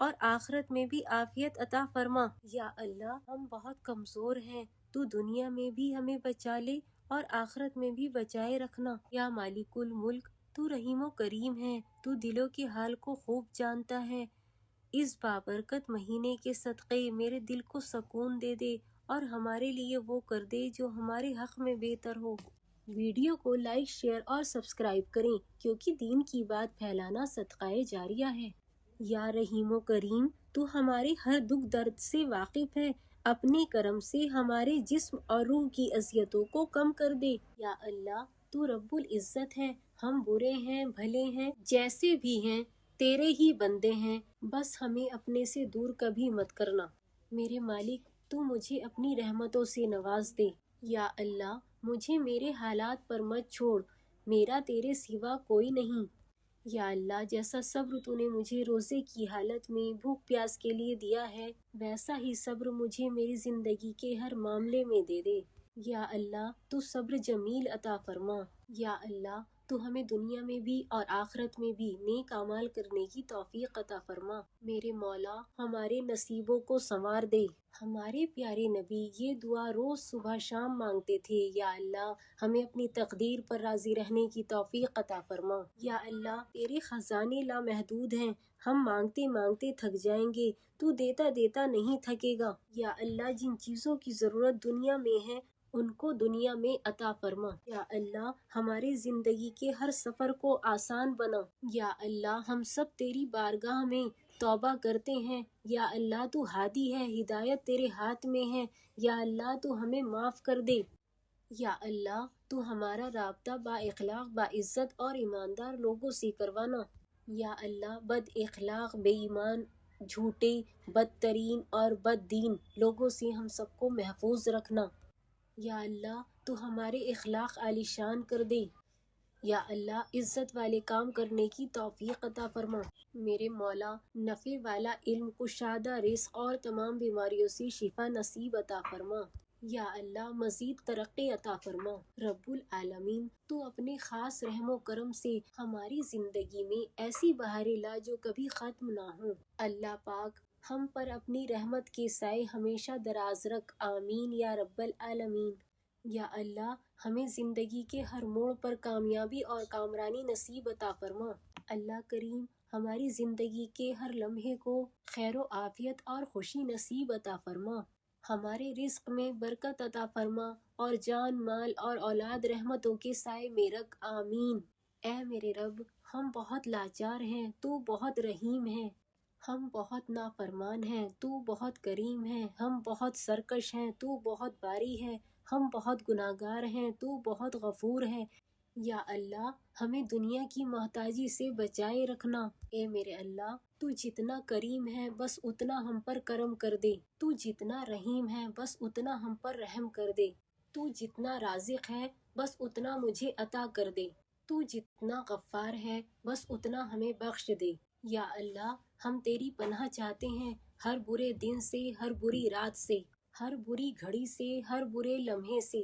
اور آخرت میں بھی عافیت عطا فرما۔ یا اللہ ہم بہت کمزور ہیں، تو دنیا میں بھی ہمیں بچا لے اور آخرت میں بھی بچائے رکھنا۔ یا مالک الملک، تو رحیم و کریم ہے، تو دلوں کے حال کو خوب جانتا ہے۔ اس بابرکت مہینے کے صدقے میرے دل کو سکون دے دے اور ہمارے لیے وہ کر دے جو ہمارے حق میں بہتر ہو۔ ویڈیو کو لائک، شیئر اور سبسکرائب کریں، کیونکہ دین کی بات پھیلانا صدقہ جاریہ ہے۔ یا رحیم و کریم، تو ہمارے ہر دکھ درد سے واقف ہے، اپنے کرم سے ہمارے جسم اور روح کی اذیتوں کو کم کر دے۔ یا اللہ تو رب العزت ہے، ہم برے ہیں بھلے ہیں جیسے بھی ہیں تیرے ہی بندے ہیں، بس ہمیں اپنے سے دور کبھی مت کرنا۔ میرے مالک تو مجھے اپنی رحمتوں سے نواز دے۔ یا اللہ مجھے میرے حالات پر مت چھوڑ، میرا تیرے سوا کوئی نہیں۔ یا اللہ جیسا صبر تو نے مجھے روزے کی حالت میں بھوک پیاس کے لیے دیا ہے، ویسا ہی صبر مجھے میری زندگی کے ہر معاملے میں دے دے۔ یا اللہ تو صبر جمیل عطا فرما۔ یا اللہ تو ہمیں دنیا میں بھی اور آخرت میں بھی نیک اعمال کرنے کی توفیق عطا فرما۔ میرے مولا ہمارے نصیبوں کو سنوار دے۔ ہمارے پیارے نبی یہ دعا روز صبح شام مانگتے تھے، یا اللہ ہمیں اپنی تقدیر پر راضی رہنے کی توفیق عطا فرما۔ یا اللہ تیرے خزانے لامحدود ہیں، ہم مانگتے مانگتے تھک جائیں گے، تو دیتا دیتا نہیں تھکے گا۔ یا اللہ جن چیزوں کی ضرورت دنیا میں ہے ان کو دنیا میں عطا فرما۔ یا اللہ ہمارے زندگی کے ہر سفر کو آسان بنا۔ یا اللہ ہم سب تیری بارگاہ میں توبہ کرتے ہیں، یا اللہ تو ہادی ہے، ہدایت تیرے ہاتھ میں ہے، یا اللہ تو ہمیں معاف کر دے۔ یا اللہ تو ہمارا رابطہ با اخلاق، با عزت اور ایماندار لوگوں سے کروانا۔ یا اللہ بد اخلاق، بے ایمان، جھوٹے، بدترین اور بد دین لوگوں سے ہم سب کو محفوظ رکھنا۔ یا اللہ تو ہمارے اخلاق عالی شان کر دے۔ یا اللہ عزت والے کام کرنے کی توفیق عطا فرما۔ میرے مولا نفع والا علم، کشادہ رزق اور تمام بیماریوں سے شفا نصیب عطا فرما۔ یا اللہ مزید ترقی عطا فرما۔ رب العالمین تو اپنے خاص رحم و کرم سے ہماری زندگی میں ایسی بہاریں لا جو کبھی ختم نہ ہوں۔ اللہ پاک ہم پر اپنی رحمت کے سائے ہمیشہ دراز رکھ، آمین یا رب العالمین۔ یا اللہ ہمیں زندگی کے ہر موڑ پر کامیابی اور کامرانی نصیب عطا فرما۔ اللہ کریم ہماری زندگی کے ہر لمحے کو خیر و عافیت اور خوشی نصیب عطا فرما۔ ہمارے رزق میں برکت عطا فرما اور جان مال اور اولاد رحمتوں کے سائے میں رکھ، آمین۔ اے میرے رب ہم بہت لاچار ہیں، تو بہت رحیم ہے۔ ہم بہت نافرمان ہیں، تو بہت کریم ہے۔ ہم بہت سرکش ہیں، تو بہت باری ہے۔ ہم بہت گناہگار ہیں، تو بہت غفور ہے۔ یا اللہ ہمیں دنیا کی محتاجی سے بچائے رکھنا۔ اے میرے اللہ تو جتنا کریم ہے بس اتنا ہم پر کرم کر دے، تو جتنا رحیم ہے بس اتنا ہم پر رحم کر دے، تو جتنا رازق ہے بس اتنا مجھے عطا کر دے، تو جتنا غفار ہے بس اتنا ہمیں بخش دے۔ یا اللہ ہم تیری پناہ چاہتے ہیں ہر برے دن سے، ہر بری رات سے، ہر بری گھڑی سے، ہر برے لمحے سے،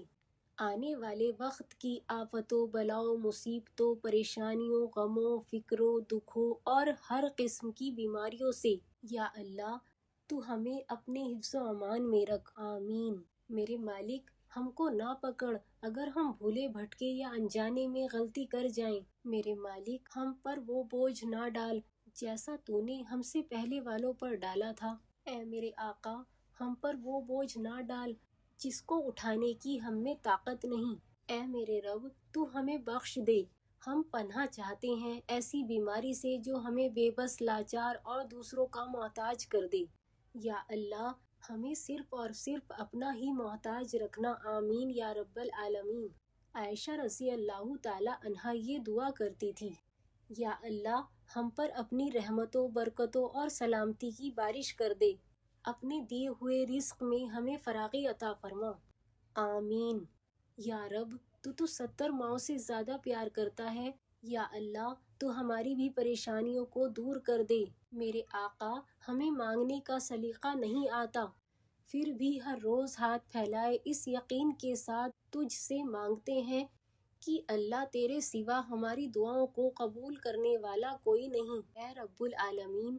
آنے والے وقت کی آفتوں، بلاؤں، مصیبتوں، پریشانیوں، غموں، فکروں، دکھوں اور ہر قسم کی بیماریوں سے۔ یا اللہ تو ہمیں اپنے حفظ و امان میں رکھ، آمین۔ میرے مالک ہم کو نہ پکڑ اگر ہم بھولے بھٹکے یا انجانے میں غلطی کر جائیں۔ میرے مالک ہم پر وہ بوجھ نہ ڈال جیسا تو نے ہم سے پہلے والوں پر ڈالا تھا۔ اے میرے آقا ہم پر وہ بوجھ نہ ڈال جس کو اٹھانے کی ہم میں طاقت نہیں۔ اے میرے رب تو ہمیں بخش دے، ہم پناہ چاہتے ہیں ایسی بیماری سے جو ہمیں بے بس، لاچار اور دوسروں کا محتاج کر دے۔ یا اللہ ہمیں صرف اور صرف اپنا ہی محتاج رکھنا، آمین یا رب العالمین۔ عائشہ رضی اللہ تعالی عنہا یہ دعا کرتی تھی، یا اللہ ہم پر اپنی رحمتوں، برکتوں اور سلامتی کی بارش کر دے، اپنے دیے ہوئے رزق میں ہمیں فراغی عطا فرما، آمین۔ یا رب تو 70 ماؤں سے زیادہ پیار کرتا ہے، یا اللہ تو ہماری بھی پریشانیوں کو دور کر دے۔ میرے آقا ہمیں مانگنے کا سلیقہ نہیں آتا، پھر بھی ہر روز ہاتھ پھیلائے اس یقین کے ساتھ تجھ سے مانگتے ہیں کہ اللہ تیرے سوا ہماری دعاؤں کو قبول کرنے والا کوئی نہیں۔ اے رب العالمین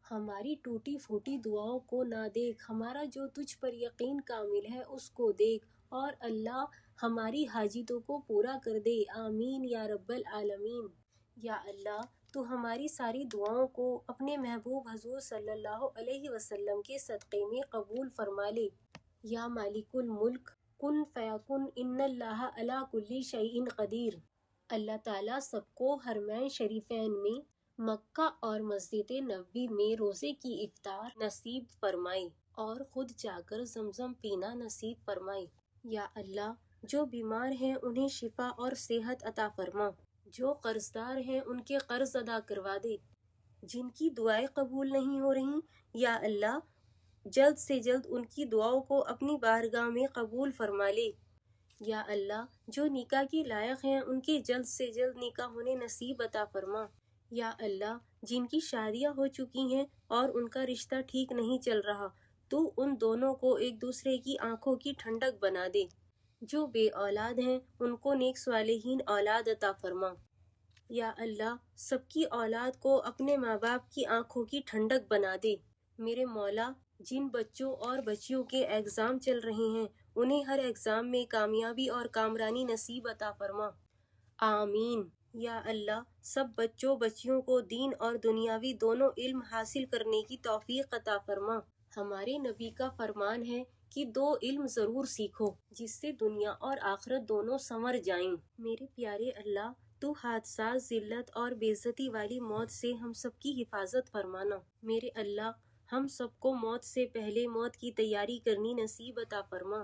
ہماری ٹوٹی پھوٹی دعاؤں کو نہ دیکھ، ہمارا جو تجھ پر یقین کامل ہے اس کو دیکھ، اور اللہ ہماری حاجتوں کو پورا کر دے، آمین یا رب العالمین۔ یا اللہ تو ہماری ساری دعاؤں کو اپنے محبوب حضور صلی اللہ علیہ وسلم کے صدقے میں قبول فرما لے۔ یا مالک الملک کن فیکن ان اللہ علی کل شیء قدیر۔ اللہ تعالیٰ سب کو حرمین شریفین میں، مکہ اور مسجد نبوی میں روزے کی افطار نصیب فرمائے اور خود جا کر زمزم پینا نصیب فرمائے۔ یا اللہ جو بیمار ہیں انہیں شفا اور صحت عطا فرما، جو قرض دار ہیں ان کے قرض ادا کروا دے، جن کی دعائیں قبول نہیں ہو رہی یا اللہ جلد سے جلد ان کی دعاؤں کو اپنی بارگاہ میں قبول فرما لے۔ یا اللہ جو نکاح کی لائق ہیں ان کے جلد سے جلد نکاح ہونے نصیب عطا فرما۔ یا اللہ جن کی شادیاں ہو چکی ہیں اور ان کا رشتہ ٹھیک نہیں چل رہا تو ان دونوں کو ایک دوسرے کی آنکھوں کی ٹھنڈک بنا دے، جو بے اولاد ہیں ان کو نیک صالحین اولاد عطا فرما۔ یا اللہ سب کی اولاد کو اپنے ماں باپ کی آنکھوں کی ٹھنڈک بنا دے۔ میرے مولا جن بچوں اور بچیوں کے ایگزام چل رہے ہیں انہیں ہر ایگزام میں کامیابی اور کامرانی نصیب عطا فرما، آمین۔ یا اللہ سب بچوں بچیوں کو دین اور دنیاوی دونوں علم حاصل کرنے کی توفیق عطا فرما۔ ہمارے نبی کا فرمان ہے کہ 2 علم ضرور سیکھو جس سے دنیا اور آخرت دونوں سنور جائیں۔ میرے پیارے اللہ تو حادثات، ذلت اور بے عزتی والی موت سے ہم سب کی حفاظت فرمانا۔ میرے اللہ ہم سب کو موت سے پہلے موت کی تیاری کرنی نصیب عطا فرما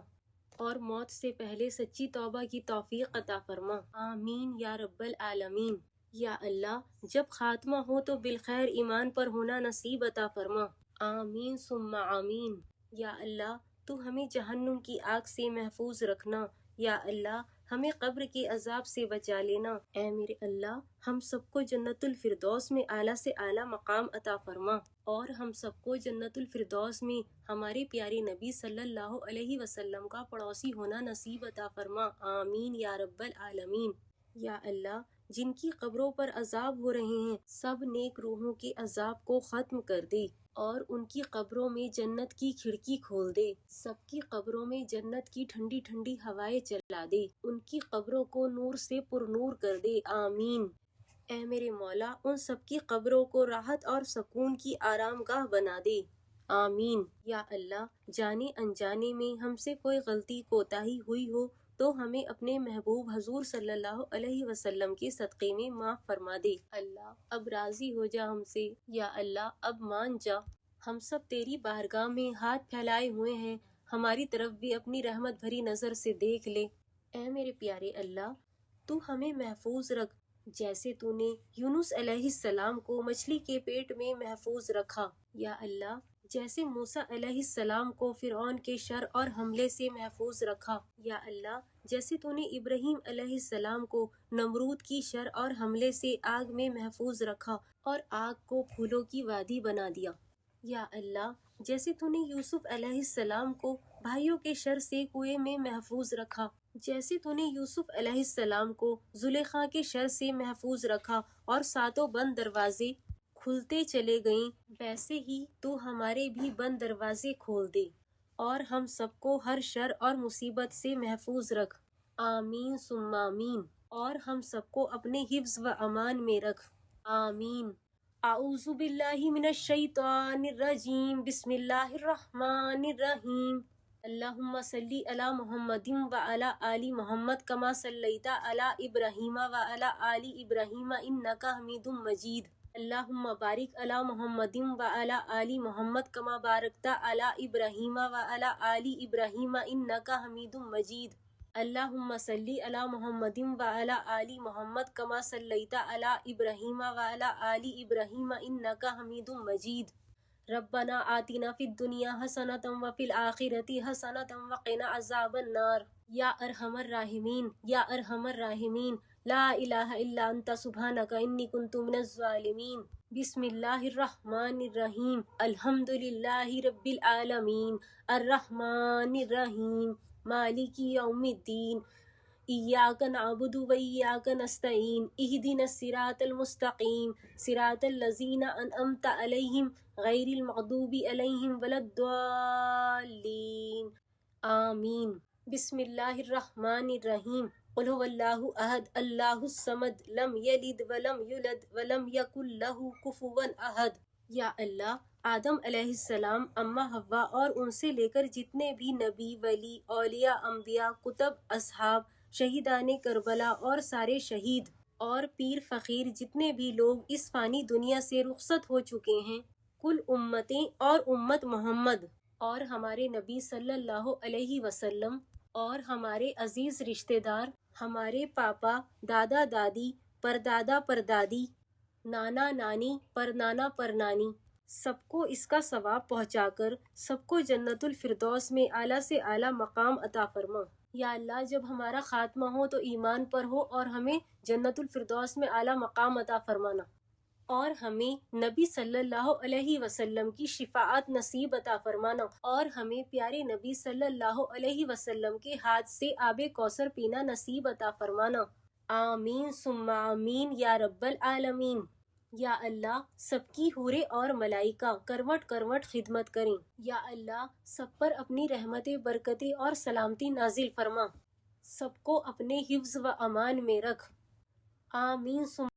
اور موت سے پہلے سچی توبہ کی توفیق عطا فرما، آمین یا رب العالمین۔ یا اللہ جب خاتمہ ہو تو بالخیر ایمان پر ہونا نصیب عطا فرما، آمین ثم آمین۔ یا اللہ تو ہمیں جہنم کی آگ سے محفوظ رکھنا، یا اللہ ہمیں قبر کے عذاب سے بچا لینا۔ اے میرے اللہ ہم سب کو جنت الفردوس میں اعلیٰ سے اعلیٰ مقام عطا فرما، اور ہم سب کو جنت الفردوس میں ہمارے پیارے نبی صلی اللہ علیہ وسلم کا پڑوسی ہونا نصیب عطا فرما، آمین یا رب العالمین۔ یا اللہ جن کی قبروں پر عذاب ہو رہے ہیں سب نیک روحوں کے عذاب کو ختم کر دے اور ان کی قبروں میں جنت کی کھڑکی کھول دے، سب کی قبروں میں جنت کی ٹھنڈی ٹھنڈی ہوائیں چلا دے، ان کی قبروں کو نور سے پر نور کر دے، آمین۔ اے میرے مولا ان سب کی قبروں کو راحت اور سکون کی آرام گاہ بنا دے، آمین۔ یا اللہ جانے انجانے میں ہم سے کوئی غلطی کوتاہی ہوئی ہو تو ہمیں اپنے محبوب حضور صلی اللہ علیہ وسلم کے صدقے میں معاف فرما دے، اللہ اب راضی ہو جا ہم سے، یا اللہ اب مان جا۔ ہم سب تیری بارگاہ میں ہاتھ پھیلائے ہوئے ہیں، ہماری طرف بھی اپنی رحمت بھری نظر سے دیکھ لے۔ اے میرے پیارے اللہ تو ہمیں محفوظ رکھ جیسے تو نے یونس علیہ السلام کو مچھلی کے پیٹ میں محفوظ رکھا، یا اللہ جیسے موسیٰ علیہ السلام کو فرعون کے شر اور حملے سے محفوظ رکھا، یا اللہ جیسے تو نے ابراہیم علیہ السلام کو نمرود کی شر اور حملے سے آگ میں محفوظ رکھا اور آگ کو پھولوں کی وادی بنا دیا، یا اللہ جیسے تو نے یوسف علیہ السلام کو بھائیوں کے شر سے کنویں میں محفوظ رکھا، جیسے تو نے یوسف علیہ السلام کو زلیخا کے شر سے محفوظ رکھا اور 7 بند دروازے کھلتے چلے گئیں، ویسے ہی تو ہمارے بھی بند دروازے کھول دے اور ہم سب کو ہر شر اور مصیبت سے محفوظ رکھ، آمین ثم آمین، اور ہم سب کو اپنے حفظ و امان میں رکھ، آمین۔ اعوذ باللہ من الشیطان الرجیم، بسم اللہ الرحمن الرحیم۔ اللہم صلی علی محمد وعلی آل محمد کما صلیت علی ابراہیم وعلی آل ابراہیم انک حمید مجید۔ اللہم بارک علی محمد وعلی آل محمد کما بارکت علی ابراہیم وعلی آل ابراہیم انک حمید مجید۔ اللہم صلی علی محمد وعلی آل محمد کما صلیت علی ابراہیم وعلی آل ابراہیم انک حمید مجید۔ ربنا آتنا فی الدنیا حسنۃ وفی الآخرۃ حسنۃ وقنا عذاب النار۔ یا ارحم الراحمین، یا ارحم الراحمین، لا الہ الا انت سبحانک انی کنت من الظالمین۔ بسم اللہ الرحمن الرحیم، الحمد للہ رب العالمین، الرحمن الرحیم، مالک یوم الدین، ایاک نعبد و ایاک نستعین، اہدنا الصراط المستقیم، صراط الذین انعمت علیہم غیر المغضوب علیہم ولا الضالین آمین۔ بسم اللہ الرحمن الرحیم۔ قل هو اللہ احد اللہ الصمد لم یلد ولم یولد ولم یکن لہ کفوا احد۔ یا اللہ، آدم علیہ السلام، اماں حوا اور ان سے لے کر جتنے بھی نبی، ولی، اولیاء، انبیاء، کتب، اصحاب، شہیدان کربلا اور سارے شہید اور پیر فقیر جتنے بھی لوگ اس فانی دنیا سے رخصت ہو چکے ہیں، کل امتیں اور امت محمد اور ہمارے نبی صلی اللہ علیہ وسلم اور ہمارے عزیز رشتہ دار، ہمارے پاپا، دادا دادی، پردادا پردادی، نانا نانی، پرنانا پرنانی، سب کو اس کا ثواب پہنچا کر سب کو جنت الفردوس میں اعلیٰ سے اعلیٰ مقام عطا فرما۔ یا اللہ، جب ہمارا خاتمہ ہو تو ایمان پر ہو اور ہمیں جنت الفردوس میں اعلیٰ مقام عطا فرمانا، اور ہمیں نبی صلی اللہ علیہ وسلم کی شفاعت نصیب عطا فرمانا، اور ہمیں پیارے نبی صلی اللہ علیہ وسلم کے ہاتھ سے آب کوثر پینا نصیب عطا فرمانا۔ آمین ثم آمین یا رب العالمین۔ یا اللہ، سب کی حوریں اور ملائکہ کروٹ کروٹ خدمت کریں۔ یا اللہ، سب پر اپنی رحمتیں، برکتیں اور سلامتی نازل فرما، سب کو اپنے حفظ و امان میں رکھ۔ آمین ثم